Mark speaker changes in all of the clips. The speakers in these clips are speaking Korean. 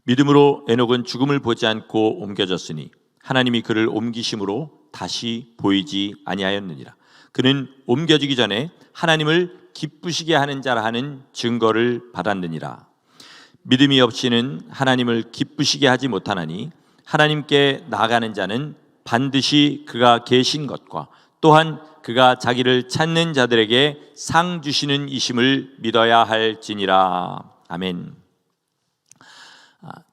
Speaker 1: 믿음으로 에녹은 죽음을 보지 않고 옮겨졌으니 하나님이 그를 옮기심으로 다시 보이지 아니하였느니라. 그는 옮겨지기 전에 하나님을 기쁘시게 하는 자라 하는 증거를 받았느니라. 믿음이 없이는 하나님을 기쁘시게 하지 못하나니 하나님께 나아가는 자는 반드시 그가 계신 것과 또한 그가 자기를 찾는 자들에게 상 주시는 이심을 믿어야 할지니라. 아멘.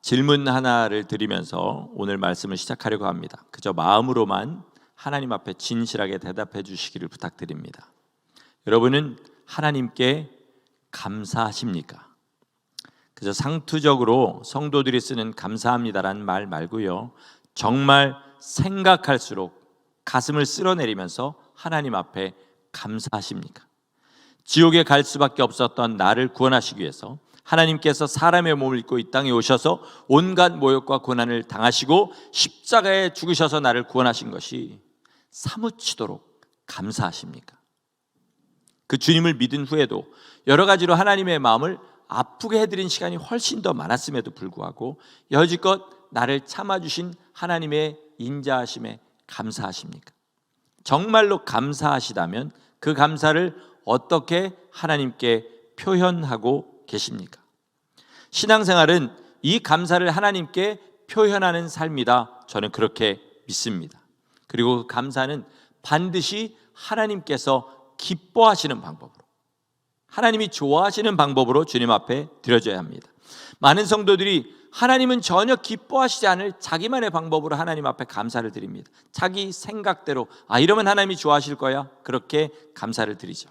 Speaker 1: 질문 하나를 드리면서 오늘 말씀을 시작하려고 합니다. 그저 마음으로만 하나님 앞에 진실하게 대답해 주시기를 부탁드립니다. 여러분은 하나님께 감사하십니까? 그저 상투적으로 성도들이 쓰는 감사합니다라는 말 말고요, 정말 생각할수록 가슴을 쓸어내리면서 하나님 앞에 감사하십니까? 지옥에 갈 수밖에 없었던 나를 구원하시기 위해서 하나님께서 사람의 몸을 입고 이 땅에 오셔서 온갖 모욕과 고난을 당하시고 십자가에 죽으셔서 나를 구원하신 것이 사무치도록 감사하십니까? 그 주님을 믿은 후에도 여러 가지로 하나님의 마음을 아프게 해드린 시간이 훨씬 더 많았음에도 불구하고 여지껏 나를 참아주신 하나님의 인자하심에 감사하십니까? 정말로 감사하시다면 그 감사를 어떻게 하나님께 표현하고 계십니까? 신앙생활은 이 감사를 하나님께 표현하는 삶이다, 저는 그렇게 믿습니다. 그리고 그 감사는 반드시 하나님께서 기뻐하시는 방법으로, 하나님이 좋아하시는 방법으로 주님 앞에 드려져야 합니다. 많은 성도들이 하나님은 전혀 기뻐하시지 않을 자기만의 방법으로 하나님 앞에 감사를 드립니다. 자기 생각대로 이러면 하나님이 좋아하실 거야, 그렇게 감사를 드리죠.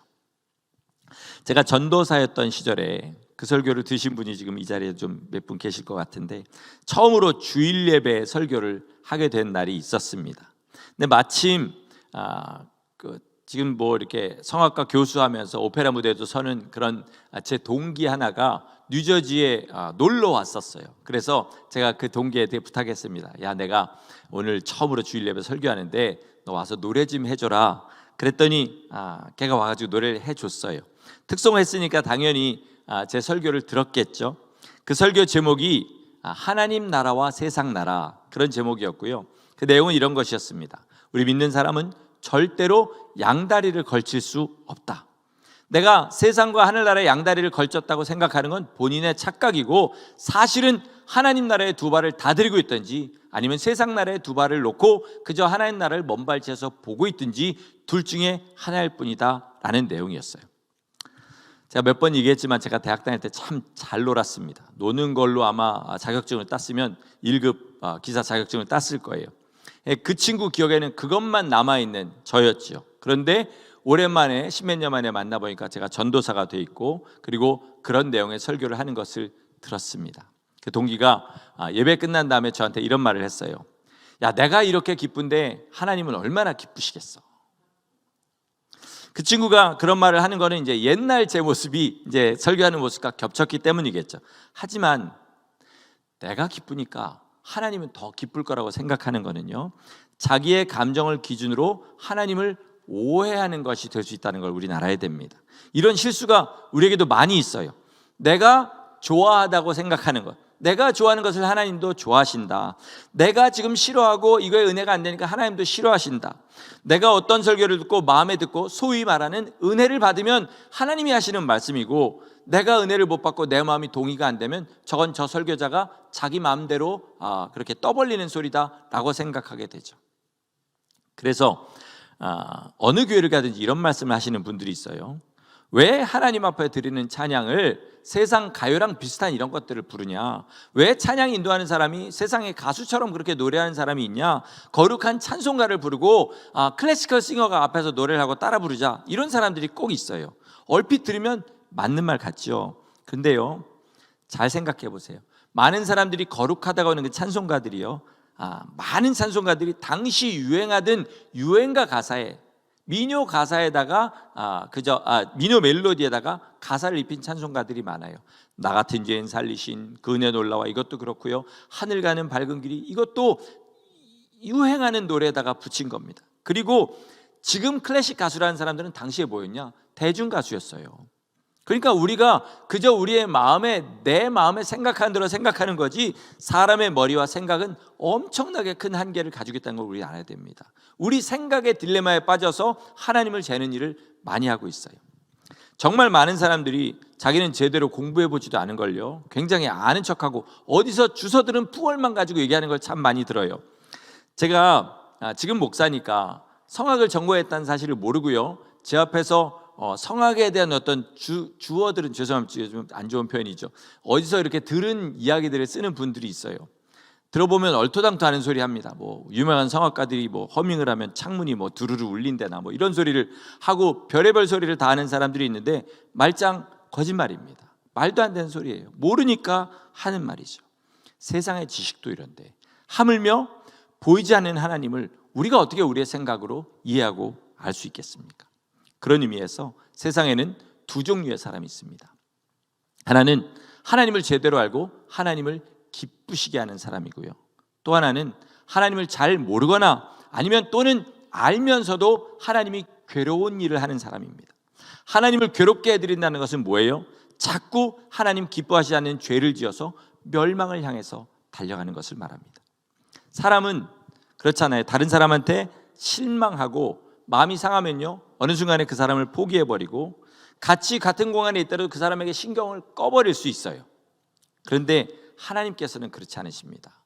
Speaker 1: 제가 전도사였던 시절에 그 설교를 드신 분이 지금 이 자리에 좀 몇 분 계실 것 같은데, 처음으로 주일 예배 설교를 하게 된 날이 있었습니다. 근데 마침 지금 이렇게 성악가 교수하면서 오페라 무대에도 서는 그런 제 동기 하나가 뉴저지에 놀러 왔었어요. 그래서 제가 그 동기한테 부탁했습니다. 야, 내가 오늘 처음으로 주일 예배 설교하는데 너 와서 노래 좀 해줘라. 그랬더니 걔가 와가지고 노래를 해줬어요. 특송을 했으니까 당연히 제 설교를 들었겠죠. 그 설교 제목이 하나님 나라와 세상 나라, 그런 제목이었고요. 그 내용은 이런 것이었습니다. 우리 믿는 사람은 절대로 양다리를 걸칠 수 없다. 내가 세상과 하늘나라의 양다리를 걸쳤다고 생각하는 건 본인의 착각이고, 사실은 하나님 나라의 두 발을 다 들고 있든지 아니면 세상 나라의 두 발을 놓고 그저 하나님 나라를 먼발치에서 보고 있든지 둘 중에 하나일 뿐이다 라는 내용이었어요. 제가 몇 번 얘기했지만 제가 대학 다닐 때 참 잘 놀았습니다. 노는 걸로 아마 자격증을 땄으면 1급 기사 자격증을 땄을 거예요. 그 친구 기억에는 그것만 남아있는 저였죠. 그런데 오랜만에 십몇 년 만에 만나보니까 제가 전도사가 돼 있고, 그리고 그런 내용의 설교를 하는 것을 들었습니다. 그 동기가 예배 끝난 다음에 저한테 이런 말을 했어요. 야, 내가 이렇게 기쁜데 하나님은 얼마나 기쁘시겠어. 그 친구가 그런 말을 하는 거는 이제 옛날 제 모습이 이제 설교하는 모습과 겹쳤기 때문이겠죠. 하지만 내가 기쁘니까 하나님은 더 기쁠 거라고 생각하는 거는요, 자기의 감정을 기준으로 하나님을 오해하는 것이 될 수 있다는 걸 우리는 알아야 됩니다. 이런 실수가 우리에게도 많이 있어요. 내가 좋아하다고 생각하는 것, 내가 좋아하는 것을 하나님도 좋아하신다. 내가 지금 싫어하고 이거에 은혜가 안 되니까 하나님도 싫어하신다. 내가 어떤 설교를 듣고 마음에 듣고 소위 말하는 은혜를 받으면 하나님이 하시는 말씀이고, 내가 은혜를 못 받고 내 마음이 동의가 안 되면 저건 저 설교자가 자기 마음대로 그렇게 떠벌리는 소리다라고 생각하게 되죠. 그래서 어느 교회를 가든지 이런 말씀을 하시는 분들이 있어요. 왜 하나님 앞에 드리는 찬양을 세상 가요랑 비슷한 이런 것들을 부르냐? 왜 찬양 인도하는 사람이 세상의 가수처럼 그렇게 노래하는 사람이 있냐? 거룩한 찬송가를 부르고 클래시컬 싱어가 앞에서 노래를 하고 따라 부르자, 이런 사람들이 꼭 있어요. 얼핏 들으면 맞는 말 같죠. 근데요, 잘 생각해 보세요. 많은 사람들이 거룩하다고 하는 그 찬송가들이요, 많은 찬송가들이 당시 유행하던 유행가 가사에, 민요 가사에다가 민요 멜로디에다가 가사를 입힌 찬송가들이 많아요. 나 같은 죄인 살리신 그 은혜 놀라와, 이것도 그렇고요. 하늘 가는 밝은 길이, 이것도 유행하는 노래에다가 붙인 겁니다. 그리고 지금 클래식 가수라는 사람들은 당시에 뭐였냐? 대중 가수였어요. 그러니까 우리가 그저 우리의 마음에, 내 마음에 생각하는 대로 생각하는 거지, 사람의 머리와 생각은 엄청나게 큰 한계를 가지고 있다는 걸 우리 알아야 됩니다. 우리 생각의 딜레마에 빠져서 하나님을 재는 일을 많이 하고 있어요. 정말 많은 사람들이 자기는 제대로 공부해보지도 않은 걸요, 굉장히 아는 척하고 어디서 주워 들은 푸얼만 가지고 얘기하는 걸 참 많이 들어요. 제가 지금 목사니까 성악을 전공했다는 사실을 모르고요, 제 앞에서 성악에 대한 어떤 주어들은, 죄송합니다, 좀 안 좋은 표현이죠, 어디서 이렇게 들은 이야기들을 쓰는 분들이 있어요. 들어보면 얼토당토 하는 소리 합니다. 뭐 유명한 성악가들이 뭐 허밍을 하면 창문이 뭐 두루루 울린다나 뭐 이런 소리를 하고 별의별 소리를 다 하는 사람들이 있는데 말짱 거짓말입니다. 말도 안 되는 소리예요. 모르니까 하는 말이죠. 세상의 지식도 이런데 하물며 보이지 않는 하나님을 우리가 어떻게 우리의 생각으로 이해하고 알 수 있겠습니까? 그런 의미에서 세상에는 두 종류의 사람이 있습니다. 하나는 하나님을 제대로 알고 하나님을 기쁘시게 하는 사람이고요, 또 하나는 하나님을 잘 모르거나 아니면 또는 알면서도 하나님이 괴로운 일을 하는 사람입니다. 하나님을 괴롭게 해드린다는 것은 뭐예요? 자꾸 하나님 기뻐하지 않는 죄를 지어서 멸망을 향해서 달려가는 것을 말합니다. 사람은 그렇잖아요. 다른 사람한테 실망하고 마음이 상하면요, 어느 순간에 그 사람을 포기해버리고 같이 같은 공간에 있더라도 그 사람에게 신경을 꺼버릴 수 있어요. 그런데 하나님께서는 그렇지 않으십니다.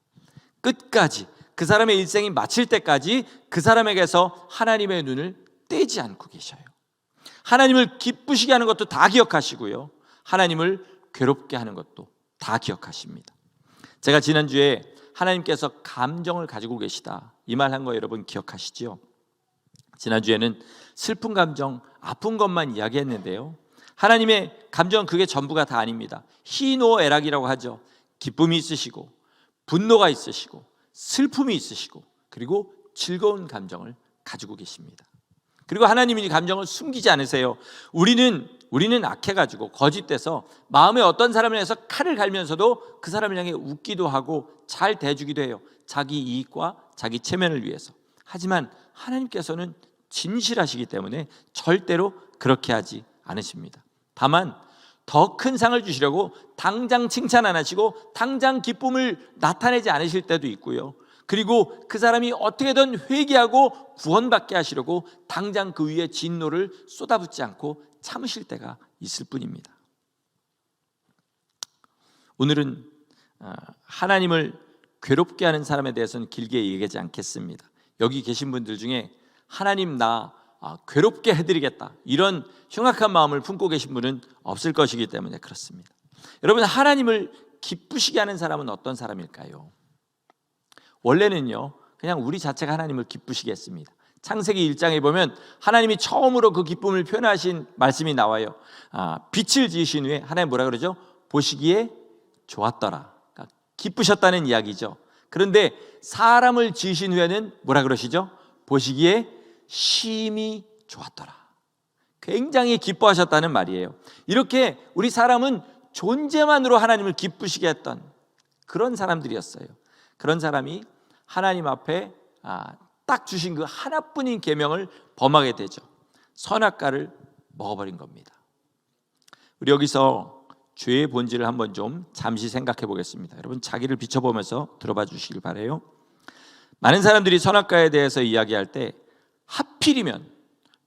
Speaker 1: 끝까지 그 사람의 일생이 마칠 때까지 그 사람에게서 하나님의 눈을 떼지 않고 계셔요. 하나님을 기쁘시게 하는 것도 다 기억하시고요, 하나님을 괴롭게 하는 것도 다 기억하십니다. 제가 지난주에 하나님께서 감정을 가지고 계시다, 이 말 한 거 여러분 기억하시죠? 지난주에는 슬픈 감정, 아픈 것만 이야기했는데요, 하나님의 감정은 그게 전부가 다 아닙니다. 희노애락이라고 하죠. 기쁨이 있으시고 분노가 있으시고 슬픔이 있으시고 그리고 즐거운 감정을 가지고 계십니다. 그리고 하나님이 이 감정을 숨기지 않으세요. 우리는 악해가지고 거짓돼서 마음에 어떤 사람을 해서 칼을 갈면서도 그 사람을 향해 웃기도 하고 잘 대주기도 해요, 자기 이익과 자기 체면을 위해서. 하지만 하나님께서는 진실하시기 때문에 절대로 그렇게 하지 않으십니다. 다만 더 큰 상을 주시려고 당장 칭찬 안 하시고 당장 기쁨을 나타내지 않으실 때도 있고요, 그리고 그 사람이 어떻게든 회개하고 구원받게 하시려고 당장 그 위에 진노를 쏟아붓지 않고 참으실 때가 있을 뿐입니다. 오늘은 하나님을 괴롭게 하는 사람에 대해서는 길게 얘기하지 않겠습니다. 여기 계신 분들 중에 하나님 나 괴롭게 해드리겠다, 이런 흉악한 마음을 품고 계신 분은 없을 것이기 때문에 그렇습니다. 여러분, 하나님을 기쁘시게 하는 사람은 어떤 사람일까요? 원래는요, 그냥 우리 자체가 하나님을 기쁘시게 했습니다. 창세기 1장에 보면 하나님이 처음으로 그 기쁨을 표현하신 말씀이 나와요. 빛을 지으신 후에 하나님 뭐라 그러죠? 보시기에 좋았더라. 그러니까 기쁘셨다는 이야기죠. 그런데 사람을 지으신 후에는 뭐라 그러시죠? 보시기에 심히 좋았더라. 굉장히 기뻐하셨다는 말이에요. 이렇게 우리 사람은 존재만으로 하나님을 기쁘시게 했던 그런 사람들이었어요. 그런 사람이 하나님 앞에 딱 주신 그 하나뿐인 계명을 범하게 되죠. 선악과를 먹어버린 겁니다. 우리 여기서 죄의 본질을 한번 좀 잠시 생각해 보겠습니다. 여러분, 자기를 비춰보면서 들어봐 주시길 바라요. 많은 사람들이 선악과에 대해서 이야기할 때 하필이면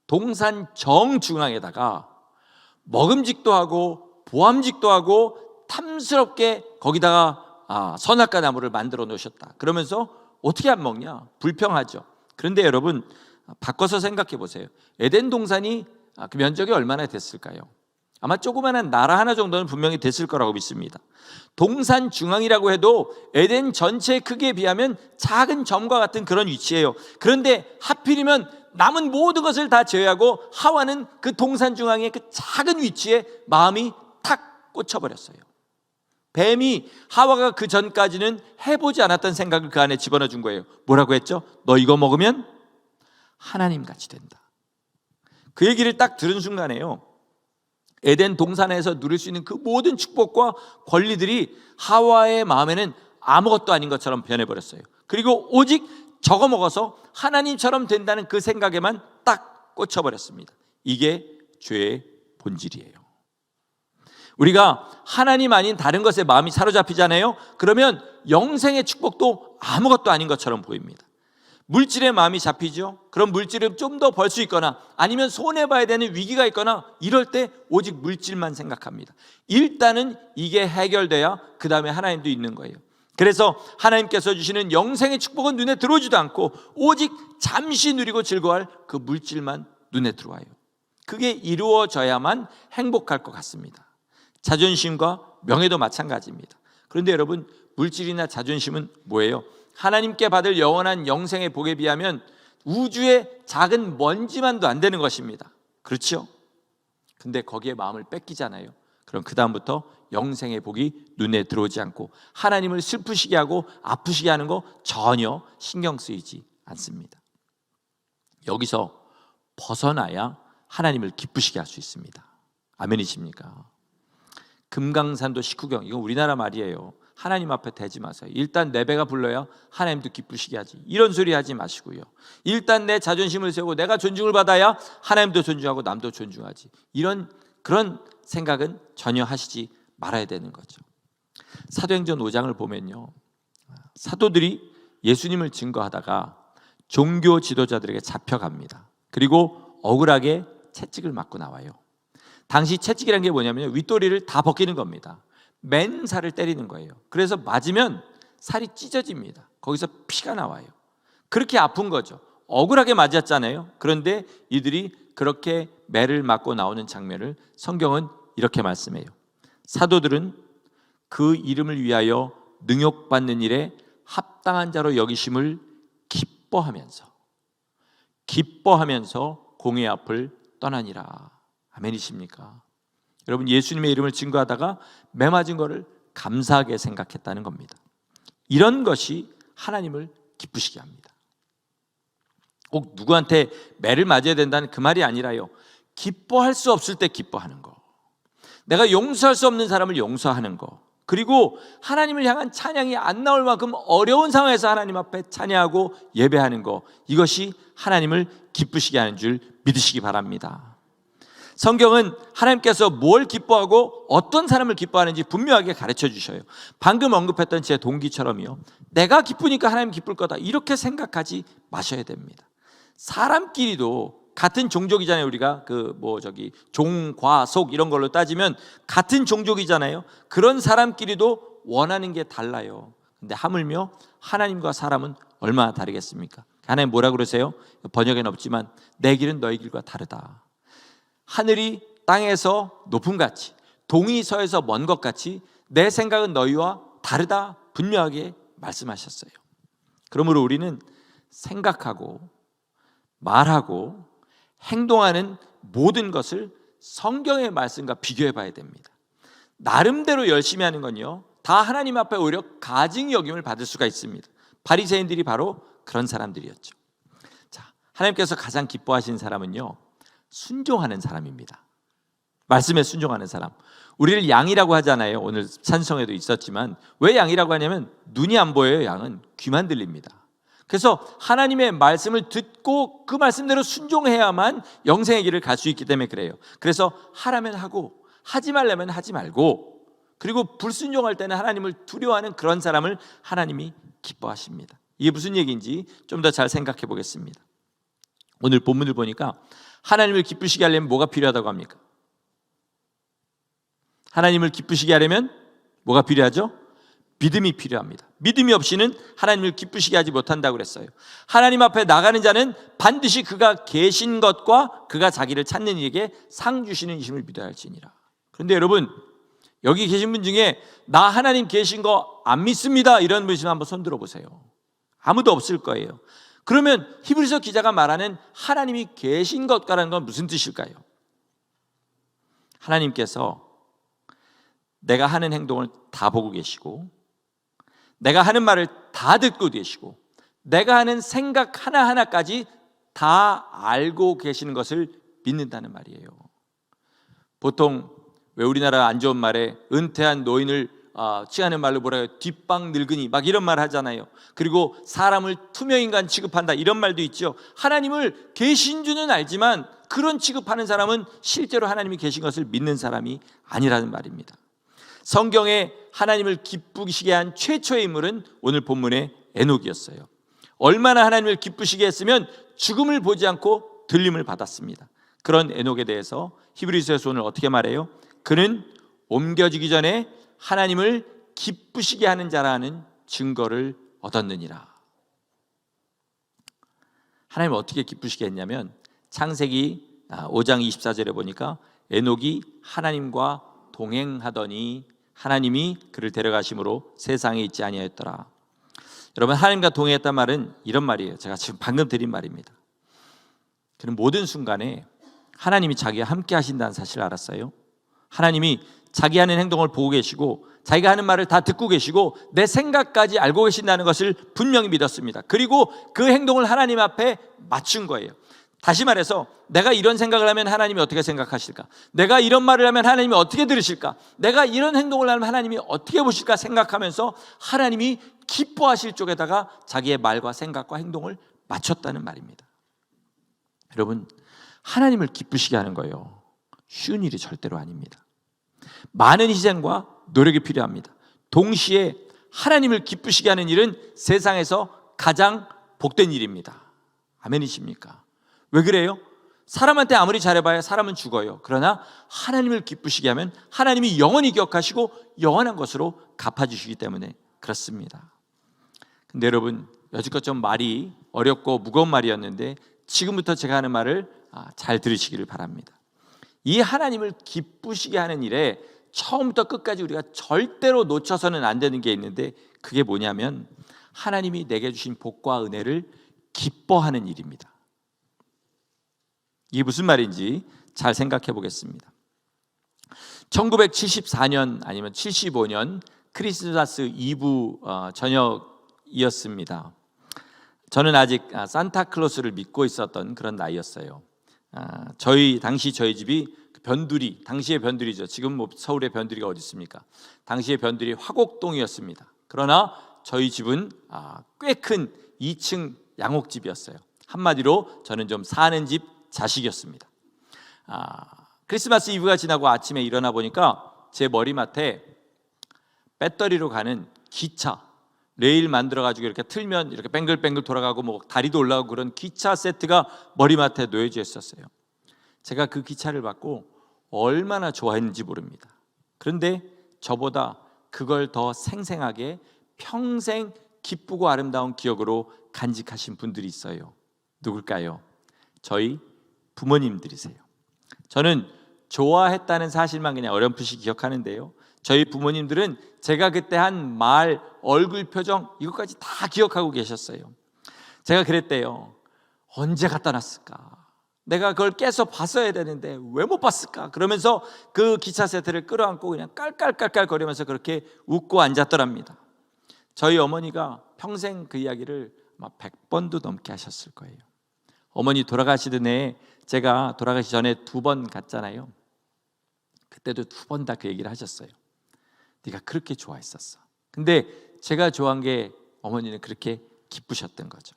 Speaker 1: 동산 정중앙에다가 먹음직도 하고 보암직도 하고 탐스럽게 거기다가 선악과 나무를 만들어 놓으셨다, 그러면서 어떻게 안 먹냐? 불평하죠. 그런데 여러분, 바꿔서 생각해 보세요. 에덴 동산이 그 면적이 얼마나 됐을까요? 아마 조그마한 나라 하나 정도는 분명히 됐을 거라고 믿습니다. 동산 중앙이라고 해도 에덴 전체의 크기에 비하면 작은 점과 같은 그런 위치예요. 그런데 하필이면 남은 모든 것을 다 제외하고 하와는 그 동산 중앙의 그 작은 위치에 마음이 탁 꽂혀버렸어요. 뱀이 하와가 그 전까지는 해보지 않았던 생각을 그 안에 집어넣어준 거예요. 뭐라고 했죠? 너 이거 먹으면 하나님같이 된다. 그 얘기를 딱 들은 순간에요, 에덴 동산에서 누릴 수 있는 그 모든 축복과 권리들이 하와의 마음에는 아무것도 아닌 것처럼 변해버렸어요. 그리고 오직 저거 먹어서 하나님처럼 된다는 그 생각에만 딱 꽂혀버렸습니다. 이게 죄의 본질이에요. 우리가 하나님 아닌 다른 것에 마음이 사로잡히잖아요. 그러면 영생의 축복도 아무것도 아닌 것처럼 보입니다. 물질에 마음이 잡히죠. 그럼 물질을 좀 더 벌 수 있거나 아니면 손해봐야 되는 위기가 있거나 이럴 때 오직 물질만 생각합니다. 일단은 이게 해결돼야 그 다음에 하나님도 있는 거예요. 그래서 하나님께서 주시는 영생의 축복은 눈에 들어오지도 않고 오직 잠시 누리고 즐거워할 그 물질만 눈에 들어와요. 그게 이루어져야만 행복할 것 같습니다. 자존심과 명예도 마찬가지입니다. 그런데 여러분, 물질이나 자존심은 뭐예요? 하나님께 받을 영원한 영생의 복에 비하면 우주의 작은 먼지만도 안 되는 것입니다. 그렇죠? 근데 거기에 마음을 뺏기잖아요. 그럼 그 다음부터 영생의 복이 눈에 들어오지 않고 하나님을 슬프시게 하고 아프시게 하는 거 전혀 신경 쓰이지 않습니다. 여기서 벗어나야 하나님을 기쁘시게 할 수 있습니다. 아멘이십니까? 금강산도 식후경, 이건 우리나라 말이에요. 하나님 앞에 대지 마세요. 일단 내 배가 불러야 하나님도 기쁘시게 하지. 이런 소리 하지 마시고요. 일단 내 자존심을 세우고 내가 존중을 받아야 하나님도 존중하고 남도 존중하지. 그런 생각은 전혀 하시지 말아야 되는 거죠. 사도행전 5장을 보면요, 사도들이 예수님을 증거하다가 종교 지도자들에게 잡혀갑니다. 그리고 억울하게 채찍을 맞고 나와요. 당시 채찍이라는 게 뭐냐면 윗도리를 다 벗기는 겁니다. 맨 살을 때리는 거예요. 그래서 맞으면 살이 찢어집니다. 거기서 피가 나와요. 그렇게 아픈 거죠. 억울하게 맞았잖아요. 그런데 이들이 그렇게 매를 맞고 나오는 장면을 성경은 이렇게 말씀해요. 사도들은 그 이름을 위하여 능욕받는 일에 합당한 자로 여기심을 기뻐하면서 공의 앞을 떠나니라. 아멘이십니까? 여러분, 예수님의 이름을 증거하다가 매 맞은 거를 감사하게 생각했다는 겁니다. 이런 것이 하나님을 기쁘시게 합니다. 꼭 누구한테 매를 맞아야 된다는 그 말이 아니라요, 기뻐할 수 없을 때 기뻐하는 거, 내가 용서할 수 없는 사람을 용서하는 거, 그리고 하나님을 향한 찬양이 안 나올 만큼 어려운 상황에서 하나님 앞에 찬양하고 예배하는 거, 이것이 하나님을 기쁘시게 하는 줄 믿으시기 바랍니다. 성경은 하나님께서 뭘 기뻐하고 어떤 사람을 기뻐하는지 분명하게 가르쳐 주셔요. 방금 언급했던 제 동기처럼요, 내가 기쁘니까 하나님 기쁠 거다 이렇게 생각하지 마셔야 됩니다. 사람끼리도 같은 종족이잖아요. 우리가 종, 과, 속 이런 걸로 따지면 같은 종족이잖아요. 그런 사람끼리도 원하는 게 달라요. 근데 하물며 하나님과 사람은 얼마나 다르겠습니까? 하나님 뭐라 그러세요? 번역에는 없지만 내 길은 너희 길과 다르다. 하늘이 땅에서 높음같이, 동이 서에서 먼 것 같이 내 생각은 너희와 다르다 분명하게 말씀하셨어요. 그러므로 우리는 생각하고 말하고 행동하는 모든 것을 성경의 말씀과 비교해 봐야 됩니다. 나름대로 열심히 하는 건요, 다 하나님 앞에 오히려 가증 여김을 받을 수가 있습니다. 바리새인들이 바로 그런 사람들이었죠. 자, 하나님께서 가장 기뻐하시는 사람은요, 순종하는 사람입니다. 말씀에 순종하는 사람. 우리를 양이라고 하잖아요. 오늘 찬송에도 있었지만 왜 양이라고 하냐면 눈이 안 보여요. 양은 귀만 들립니다. 그래서 하나님의 말씀을 듣고 그 말씀대로 순종해야만 영생의 길을 갈 수 있기 때문에 그래요. 그래서 하라면 하고 하지 말라면 하지 말고, 그리고 불순종할 때는 하나님을 두려워하는 그런 사람을 하나님이 기뻐하십니다. 이게 무슨 얘기인지 좀 더 잘 생각해 보겠습니다. 오늘 본문을 보니까 하나님을 기쁘시게 하려면 뭐가 필요하다고 합니까? 하나님을 기쁘시게 하려면 뭐가 필요하죠? 믿음이 필요합니다. 믿음이 없이는 하나님을 기쁘시게 하지 못한다고 그랬어요. 하나님 앞에 나가는 자는 반드시 그가 계신 것과 그가 자기를 찾는 이에게 상 주시는 이심을 믿어야 할지니라. 그런데 여러분, 여기 계신 분 중에 나 하나님 계신 거 안 믿습니다 이런 분 있으면 한번 손 들어보세요. 아무도 없을 거예요. 그러면 히브리서 기자가 말하는 하나님이 계신 것과라는 건 무슨 뜻일까요? 하나님께서 내가 하는 행동을 다 보고 계시고, 내가 하는 말을 다 듣고 계시고, 내가 하는 생각 하나하나까지 다 알고 계시는 것을 믿는다는 말이에요. 보통 왜 우리나라 안 좋은 말에 은퇴한 노인을 취하는 말로 뭐라 해요? 뒷방 늙은이 막 이런 말 하잖아요. 그리고 사람을 투명인간 취급한다 이런 말도 있죠. 하나님을 계신 줄은 알지만 그런 취급하는 사람은 실제로 하나님이 계신 것을 믿는 사람이 아니라는 말입니다. 성경에 하나님을 기쁘시게 한 최초의 인물은 오늘 본문의 에녹이었어요. 얼마나 하나님을 기쁘시게 했으면 죽음을 보지 않고 들림을 받았습니다. 그런 에녹에 대해서 히브리서에서 오늘 어떻게 말해요? 그는 옮겨지기 전에 하나님을 기쁘시게 하는 자라는 증거를 얻었느니라. 하나님을 어떻게 기쁘시게 했냐면 창세기 5장 24절에 보니까 에녹이 하나님과 동행하더니 하나님이 그를 데려가심으로 세상에 있지 아니하였더라. 여러분, 하나님과 동행했단 말은 이런 말이에요. 제가 지금 방금 드린 말입니다. 그는 모든 순간에 하나님이 자기와 함께 하신다는 사실을 알았어요. 하나님이 자기 하는 행동을 보고 계시고 자기가 하는 말을 다 듣고 계시고 내 생각까지 알고 계신다는 것을 분명히 믿었습니다. 그리고 그 행동을 하나님 앞에 맞춘 거예요. 다시 말해서 내가 이런 생각을 하면 하나님이 어떻게 생각하실까? 내가 이런 말을 하면 하나님이 어떻게 들으실까? 내가 이런 행동을 하면 하나님이 어떻게 보실까 생각하면서 하나님이 기뻐하실 쪽에다가 자기의 말과 생각과 행동을 맞췄다는 말입니다. 여러분, 하나님을 기쁘시게 하는 거예요. 쉬운 일이 절대로 아닙니다. 많은 희생과 노력이 필요합니다. 동시에 하나님을 기쁘시게 하는 일은 세상에서 가장 복된 일입니다. 아멘이십니까? 왜 그래요? 사람한테 아무리 잘해봐야 사람은 죽어요. 그러나 하나님을 기쁘시게 하면 하나님이 영원히 기억하시고 영원한 것으로 갚아주시기 때문에 그렇습니다. 근데 여러분, 여지껏 좀 말이 어렵고 무거운 말이었는데 지금부터 제가 하는 말을 잘 들으시기를 바랍니다. 이 하나님을 기쁘시게 하는 일에 처음부터 끝까지 우리가 절대로 놓쳐서는 안 되는 게 있는데 그게 뭐냐면 하나님이 내게 주신 복과 은혜를 기뻐하는 일입니다. 이게 무슨 말인지 잘 생각해 보겠습니다. 1974년 아니면 75년 크리스마스 이브 저녁이었습니다. 저는 아직 산타클로스를 믿고 있었던 그런 나이였어요. 당시 저희 집이 변두리, 당시의 변두리죠. 지금 뭐 서울에 변두리가 어디 있습니까? 당시의 변두리 화곡동이었습니다. 그러나 저희 집은 꽤 큰 2층 양옥집이었어요. 한마디로 저는 좀 사는 집 자식이었습니다. 크리스마스 이브가 지나고 아침에 일어나 보니까 제 머리맡에 배터리로 가는 기차, 레일 만들어가지고 이렇게 틀면 이렇게 뱅글뱅글 돌아가고 뭐 다리도 올라가고 그런 기차 세트가 머리맡에 놓여져 있었어요. 제가 그 기차를 받고 얼마나 좋아했는지 모릅니다. 그런데 저보다 그걸 더 생생하게 평생 기쁘고 아름다운 기억으로 간직하신 분들이 있어요. 누굴까요? 저희 부모님들이세요. 저는 좋아했다는 사실만 그냥 어렴풋이 기억하는데요. 저희 부모님들은 제가 그때 한 말, 얼굴 표정 이것까지 다 기억하고 계셨어요. 제가 그랬대요. 언제 갖다 놨을까? 내가 그걸 깨서 봤어야 되는데 왜 못 봤을까? 그러면서 그 기차 세트를 끌어안고 그냥 깔깔깔깔 거리면서 그렇게 웃고 앉았더랍니다. 저희 어머니가 평생 그 이야기를 막 100번도 넘게 하셨을 거예요. 어머니 돌아가시던 해에 제가 돌아가시 전에 2번 갔잖아요. 그때도 2번 다 그 얘기를 하셨어요. 네가 그렇게 좋아했었어. 근데 제가 좋아한 게 어머니는 그렇게 기쁘셨던 거죠.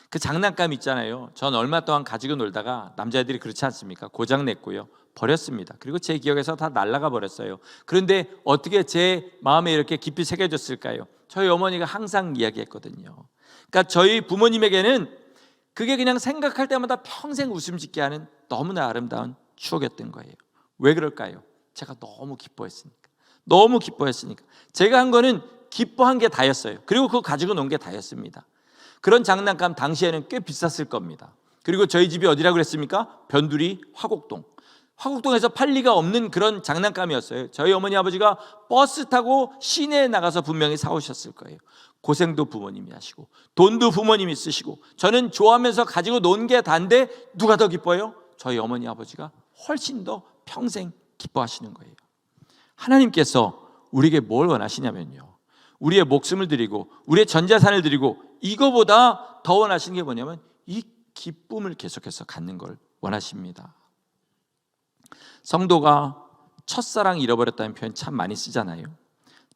Speaker 1: 그 장난감 있잖아요. 전 얼마 동안 가지고 놀다가 남자애들이 그렇지 않습니까? 고장 냈고요. 버렸습니다. 그리고 제 기억에서 다 날아가 버렸어요. 그런데 어떻게 제 마음에 이렇게 깊이 새겨졌을까요? 저희 어머니가 항상 이야기했거든요. 그러니까 저희 부모님에게는 그게 그냥 생각할 때마다 평생 웃음 짓게 하는 너무나 아름다운 추억이었던 거예요. 왜 그럴까요? 제가 너무 기뻐했으니까. 너무 기뻐했으니까. 제가 한 거는 기뻐한 게 다였어요. 그리고 그거 가지고 논 게 다였습니다. 그런 장난감 당시에는 꽤 비쌌을 겁니다. 그리고 저희 집이 어디라고 그랬습니까? 변두리 화곡동. 화곡동에서 팔 리가 없는 그런 장난감이었어요. 저희 어머니 아버지가 버스 타고 시내에 나가서 분명히 사오셨을 거예요. 고생도 부모님이 하시고 돈도 부모님이 쓰시고 저는 좋아하면서 가지고 논 게 단데 누가 더 기뻐요? 저희 어머니 아버지가 훨씬 더 평생 기뻐하시는 거예요. 하나님께서 우리에게 뭘 원하시냐면요, 우리의 목숨을 드리고 우리의 전 재산을 드리고 이거보다 더 원하시는 게 뭐냐면 이 기쁨을 계속해서 갖는 걸 원하십니다. 성도가 첫사랑 잃어버렸다는 표현 참 많이 쓰잖아요.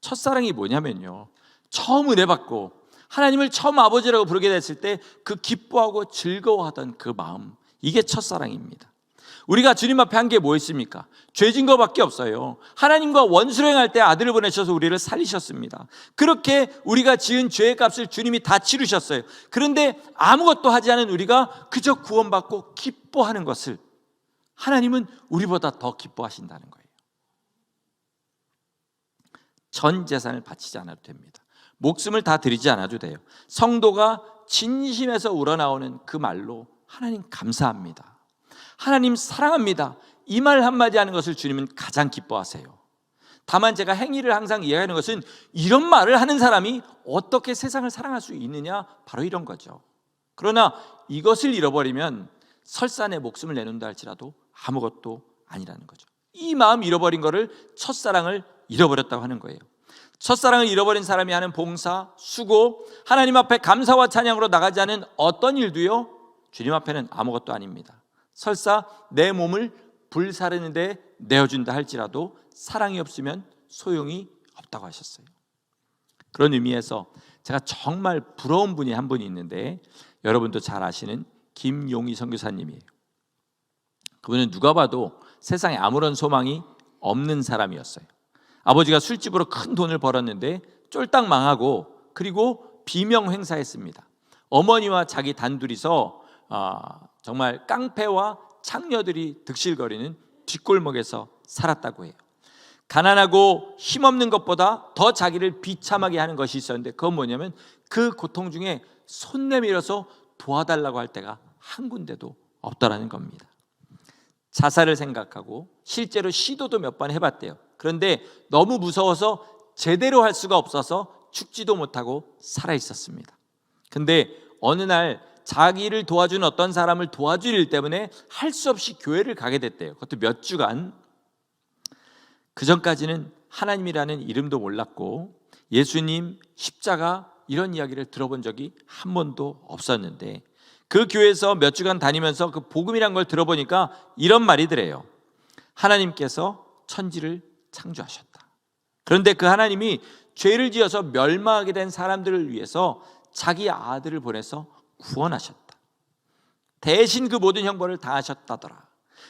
Speaker 1: 첫사랑이 뭐냐면요, 처음 은혜 받고 하나님을 처음 아버지라고 부르게 됐을 때 그 기뻐하고 즐거워하던 그 마음, 이게 첫사랑입니다. 우리가 주님 앞에 한 게 뭐였습니까? 죄진 것밖에 없어요. 하나님과 원수를 행할 때 아들을 보내셔서 우리를 살리셨습니다. 그렇게 우리가 지은 죄의 값을 주님이 다 치르셨어요. 그런데 아무것도 하지 않은 우리가 그저 구원받고 기뻐하는 것을 하나님은 우리보다 더 기뻐하신다는 거예요. 전 재산을 바치지 않아도 됩니다. 목숨을 다 드리지 않아도 돼요. 성도가 진심에서 우러나오는 그 말로 하나님 감사합니다, 하나님 사랑합니다, 이 말 한마디 하는 것을 주님은 가장 기뻐하세요. 다만 제가 행위를 항상 이해하는 것은 이런 말을 하는 사람이 어떻게 세상을 사랑할 수 있느냐, 바로 이런 거죠. 그러나 이것을 잃어버리면 설사 내 목숨을 내놓는다 할지라도 아무것도 아니라는 거죠. 이 마음 잃어버린 거를 첫사랑을 잃어버렸다고 하는 거예요. 첫사랑을 잃어버린 사람이 하는 봉사, 수고, 하나님 앞에 감사와 찬양으로 나가지 않은 어떤 일도요, 주님 앞에는 아무것도 아닙니다. 설사 내 몸을 불사르는 데 내어준다 할지라도 사랑이 없으면 소용이 없다고 하셨어요. 그런 의미에서 제가 정말 부러운 분이 한 분이 있는데, 여러분도 잘 아시는 김용희 선교사님이에요. 그분은 누가 봐도 세상에 아무런 소망이 없는 사람이었어요. 아버지가 술집으로 큰 돈을 벌었는데 쫄딱 망하고, 그리고 비명 행사했습니다. 어머니와 자기 단둘이서 정말 깡패와 창녀들이 득실거리는 뒷골목에서 살았다고 해요. 가난하고 힘없는 것보다 더 자기를 비참하게 하는 것이 있었는데, 그건 뭐냐면 그 고통 중에 손 내밀어서 도와달라고 할 때가 한 군데도 없더라는 겁니다. 자살을 생각하고 실제로 시도도 몇 번 해봤대요. 그런데 너무 무서워서 제대로 할 수가 없어서 죽지도 못하고 살아 있었습니다. 근데 어느 날 자기를 도와준 어떤 사람을 도와줄 일 때문에 할 수 없이 교회를 가게 됐대요. 그것도 몇 주간. 그 전까지는 하나님이라는 이름도 몰랐고 예수님, 십자가 이런 이야기를 들어본 적이 한 번도 없었는데, 그 교회에서 몇 주간 다니면서 그 복음이란 걸 들어보니까 이런 말이더래요. 하나님께서 천지를 창조하셨다. 그런데 그 하나님이 죄를 지어서 멸망하게 된 사람들을 위해서 자기 아들을 보내서 구원하셨다. 대신 그 모든 형벌을 다 하셨다더라.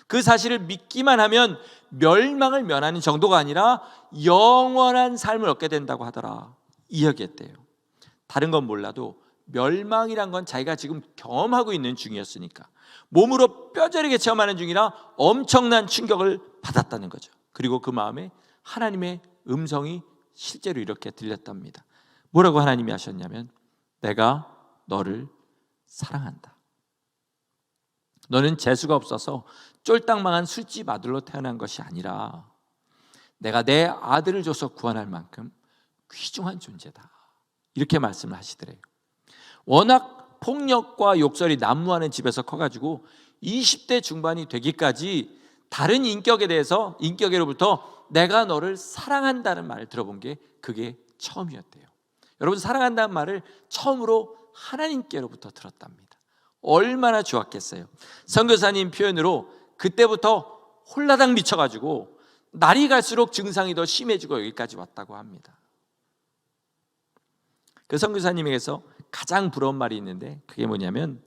Speaker 1: 그 사실을 믿기만 하면 멸망을 면하는 정도가 아니라 영원한 삶을 얻게 된다고 하더라. 이야기했대요. 다른 건 몰라도 멸망이란 건 자기가 지금 경험하고 있는 중이었으니까 몸으로 뼈저리게 체험하는 중이라 엄청난 충격을 받았다는 거죠. 그리고 그 마음에 하나님의 음성이 실제로 이렇게 들렸답니다. 뭐라고 하나님이 하셨냐면, 내가 너를 사랑한다. 너는 재수가 없어서 쫄딱 망한 술집 아들로 태어난 것이 아니라 내가 내 아들을 줘서 구원할 만큼 귀중한 존재다. 이렇게 말씀을 하시더래요. 워낙 폭력과 욕설이 난무하는 집에서 커가지고 20대 중반이 되기까지 다른 인격으로부터 내가 너를 사랑한다는 말을 들어본 게 그게 처음이었대요. 여러분, 사랑한다는 말을 처음으로 하나님께로부터 들었답니다. 얼마나 좋았겠어요. 선교사님 표현으로 그때부터 홀라당 미쳐가지고 날이 갈수록 증상이 더 심해지고 여기까지 왔다고 합니다. 그 선교사님에게서 가장 부러운 말이 있는데, 그게 뭐냐면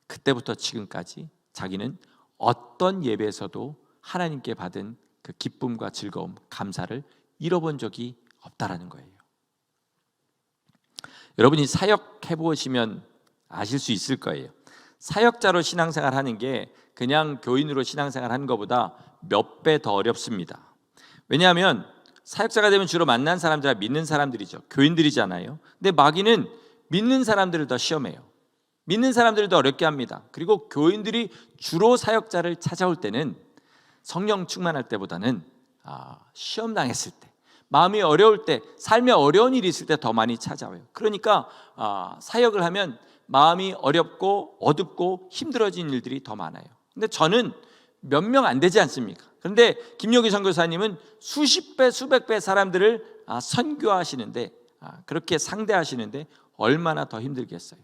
Speaker 1: 그때부터 지금까지 자기는 어떤 예배에서도 하나님께 받은 그 기쁨과 즐거움, 감사를 잃어본 적이 없다라는 거예요. 여러분이 사역해 보시면 아실 수 있을 거예요. 사역자로 신앙생활 하는 게 그냥 교인으로 신앙생활 하는 것보다 몇 배 더 어렵습니다. 왜냐하면 사역자가 되면 주로 만난 사람들은 믿는 사람들이죠. 교인들이잖아요. 근데 마귀는 믿는 사람들을 더 시험해요. 믿는 사람들을 더 어렵게 합니다. 그리고 교인들이 주로 사역자를 찾아올 때는 성령 충만할 때보다는 시험 당했을 때, 마음이 어려울 때, 삶에 어려운 일이 있을 때 더 많이 찾아와요. 그러니까 사역을 하면 마음이 어렵고 어둡고 힘들어진 일들이 더 많아요. 근데 저는 몇 명 안 되지 않습니까? 그런데 김용희 선교사님은 수십 배, 수백 배 사람들을 선교하시는데, 그렇게 상대하시는데 얼마나 더 힘들겠어요.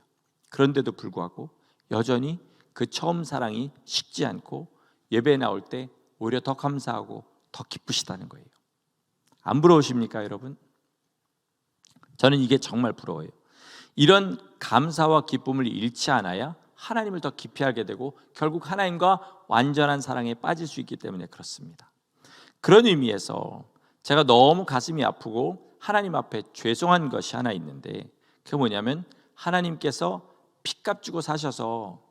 Speaker 1: 그런데도 불구하고 여전히 그 처음 사랑이 식지 않고 예배에 나올 때 오히려 더 감사하고 더 기쁘시다는 거예요. 안 부러우십니까, 여러분? 저는 이게 정말 부러워요. 이런 감사와 기쁨을 잃지 않아야 하나님을 더 깊이 알게 되고 결국 하나님과 완전한 사랑에 빠질 수 있기 때문에 그렇습니다. 그런 의미에서 제가 너무 가슴이 아프고 하나님 앞에 죄송한 것이 하나 있는데, 그게 뭐냐면 하나님께서 핏값 주고 사셔서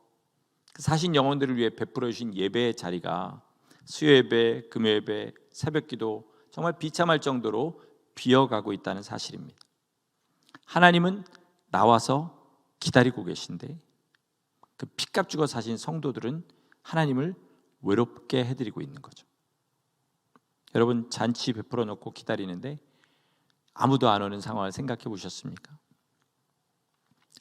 Speaker 1: 사신 영혼들을 위해 베풀어 주신 예배의 자리가 수요예배, 금요예배, 새벽기도 정말 비참할 정도로 비어가고 있다는 사실입니다. 하나님은 나와서 기다리고 계신데 그 핏값 주고 사신 성도들은 하나님을 외롭게 해드리고 있는 거죠. 여러분, 잔치 베풀어 놓고 기다리는데 아무도 안 오는 상황을 생각해 보셨습니까?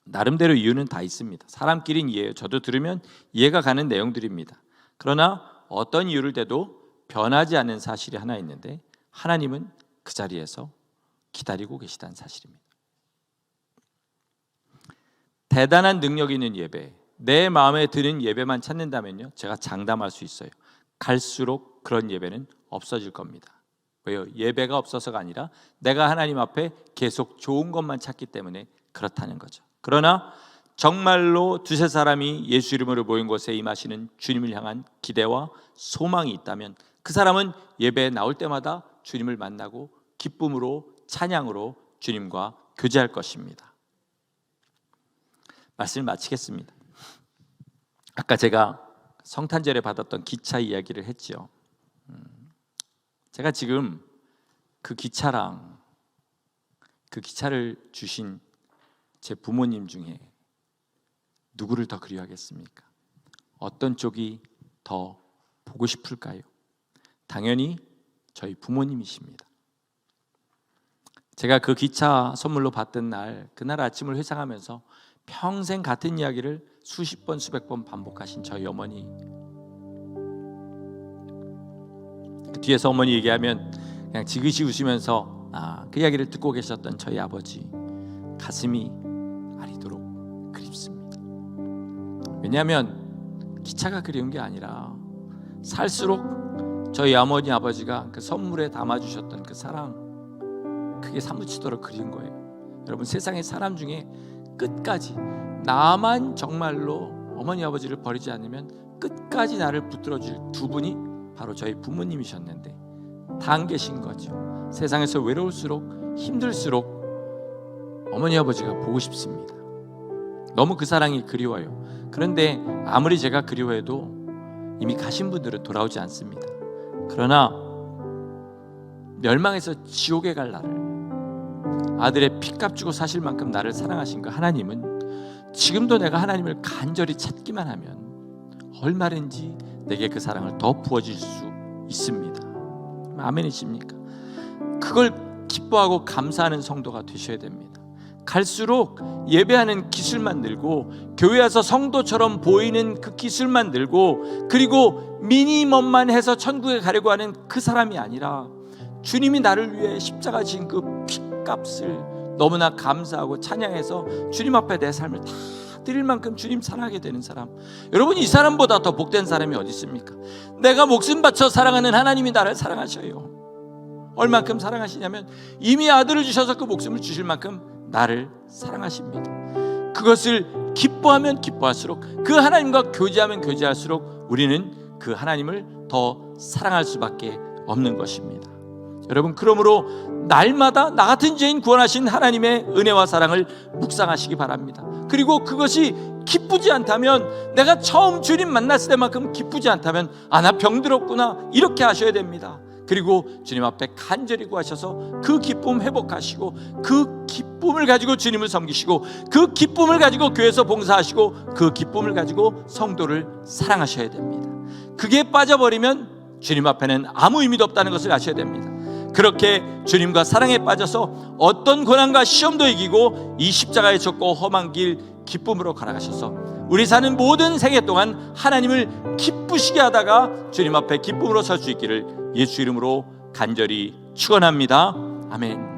Speaker 1: 나름대로 이유는 다 있습니다. 사람끼리는 이해해요. 저도 들으면 이해가 가는 내용들입니다. 그러나 어떤 이유를 대도 변하지 않는 사실이 하나 있는데, 하나님은 그 자리에서 기다리고 계시다는 사실입니다. 대단한 능력 있는 예배, 내 마음에 드는 예배만 찾는다면요, 제가 장담할 수 있어요. 갈수록 그런 예배는 없어질 겁니다. 왜요? 예배가 없어서가 아니라 내가 하나님 앞에 계속 좋은 것만 찾기 때문에 그렇다는 거죠. 그러나 정말로 두세 사람이 예수 이름으로 모인 곳에 임하시는 주님을 향한 기대와 소망이 있다면 그 사람은 예배에 나올 때마다 주님을 만나고 기쁨으로, 찬양으로 주님과 교제할 것입니다. 말씀을 마치겠습니다. 아까 제가 성탄절에 받았던 기차 이야기를 했지요. 제가 지금 그 기차랑 그 기차를 주신 제 부모님 중에 누구를 더 그리워하겠습니까? 어떤 쪽이 더 보고 싶을까요? 당연히 저희 부모님이십니다. 제가 그 기차 선물로 받던 날, 그날 아침을 회상하면서 평생 같은 이야기를 수십 번, 수백 번 반복하신 저희 어머니, 그 뒤에서 어머니 얘기하면 그냥 지그시 웃으면서 그 이야기를 듣고 계셨던 저희 아버지, 가슴이 아리도록 그립습니다. 왜냐하면 기차가 그리운 게 아니라 살수록 저희 어머니, 아버지가 그 선물에 담아주셨던 그 사랑, 그게 사무치도록 그리운 거예요. 여러분, 세상의 사람 중에 끝까지 나만 정말로 어머니, 아버지를 버리지 않으면 끝까지 나를 붙들어줄 두 분이 바로 저희 부모님이셨는데 다 안 계신 거죠. 세상에서 외로울수록, 힘들수록 어머니, 아버지가 보고 싶습니다. 너무 그 사랑이 그리워요. 그런데 아무리 제가 그리워해도 이미 가신 분들은 돌아오지 않습니다. 그러나 멸망해서 지옥에 갈 나를, 아들의 핏값 주고 사실 만큼 나를 사랑하신 그 하나님은 지금도 내가 하나님을 간절히 찾기만 하면 얼마든지 내게 그 사랑을 더 부어줄 수 있습니다. 아멘이십니까? 그걸 기뻐하고 감사하는 성도가 되셔야 됩니다. 갈수록 예배하는 기술만 늘고 교회 와서 성도처럼 보이는 그 기술만 늘고 그리고 미니멈만 해서 천국에 가려고 하는 그 사람이 아니라 주님이 나를 위해 십자가 지신 그 핏값을 너무나 감사하고 찬양해서 주님 앞에 내 삶을 다 드릴 만큼 주님 사랑하게 되는 사람, 여러분, 이 사람보다 더 복된 사람이 어디 있습니까? 내가 목숨 바쳐 사랑하는 하나님이 나를 사랑하셔요. 얼만큼 사랑하시냐면 이미 아들을 주셔서 그 목숨을 주실 만큼 나를 사랑하십니다. 그것을 기뻐하면 기뻐할수록, 그 하나님과 교제하면 교제할수록 우리는 그 하나님을 더 사랑할 수밖에 없는 것입니다. 여러분, 그러므로 날마다 나 같은 죄인 구원하신 하나님의 은혜와 사랑을 묵상하시기 바랍니다. 그리고 그것이 기쁘지 않다면, 내가 처음 주님 만났을 때만큼 기쁘지 않다면 나 병들었구나, 이렇게 하셔야 됩니다. 그리고 주님 앞에 간절히 구하셔서 그 기쁨 회복하시고 그 기쁨을 가지고 주님을 섬기시고 그 기쁨을 가지고 교회에서 봉사하시고 그 기쁨을 가지고 성도를 사랑하셔야 됩니다. 그게 빠져버리면 주님 앞에는 아무 의미도 없다는 것을 아셔야 됩니다. 그렇게 주님과 사랑에 빠져서 어떤 고난과 시험도 이기고 이 십자가에 졌고 험한 길 기쁨으로 걸어가셔서 우리 사는 모든 생애 동안 하나님을 기쁘시게 하다가 주님 앞에 기쁨으로 설 수 있기를 예수 이름으로 간절히 축원합니다. 아멘.